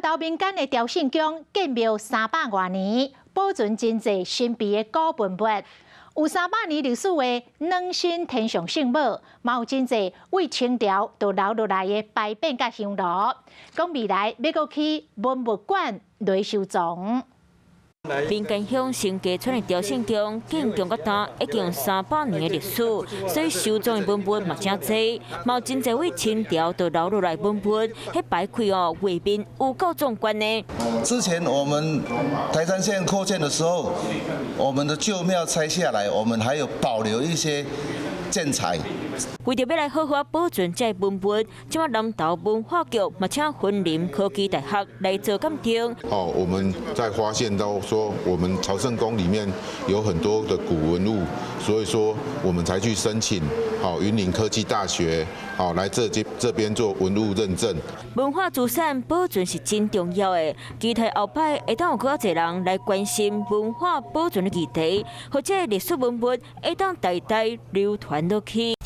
岛民间的朝圣宫建庙300多年，保存真侪神秘的古文物。有300年历史的软身天上圣母，嘛有真侪为清朝就留落来的牌匾甲香炉，讲未来要搁去文物馆来收藏。 民间乡新街村的朝圣宫建筑到今已经有300年的历史，所以收藏的文物嘛真侪，嘛有真侪为清朝就留落来文物，迄摆开哦，画面有够壮观呢。之前我们台山县扩建的时候，我们的旧庙拆下来，我们还有保留一些建材。 为着要来好好保存这文物，今麦南投文化局嘛请云林科技大学来做鉴定。我们在发现到说，我们朝圣宫里面有很多的古文物，所以说我们才去申请云林科技大学来这边做文物认证。文化资产保存是真重要的，期待后摆会当有更多人来关心文化保存的议题，或者历史文物会当代代流传落去。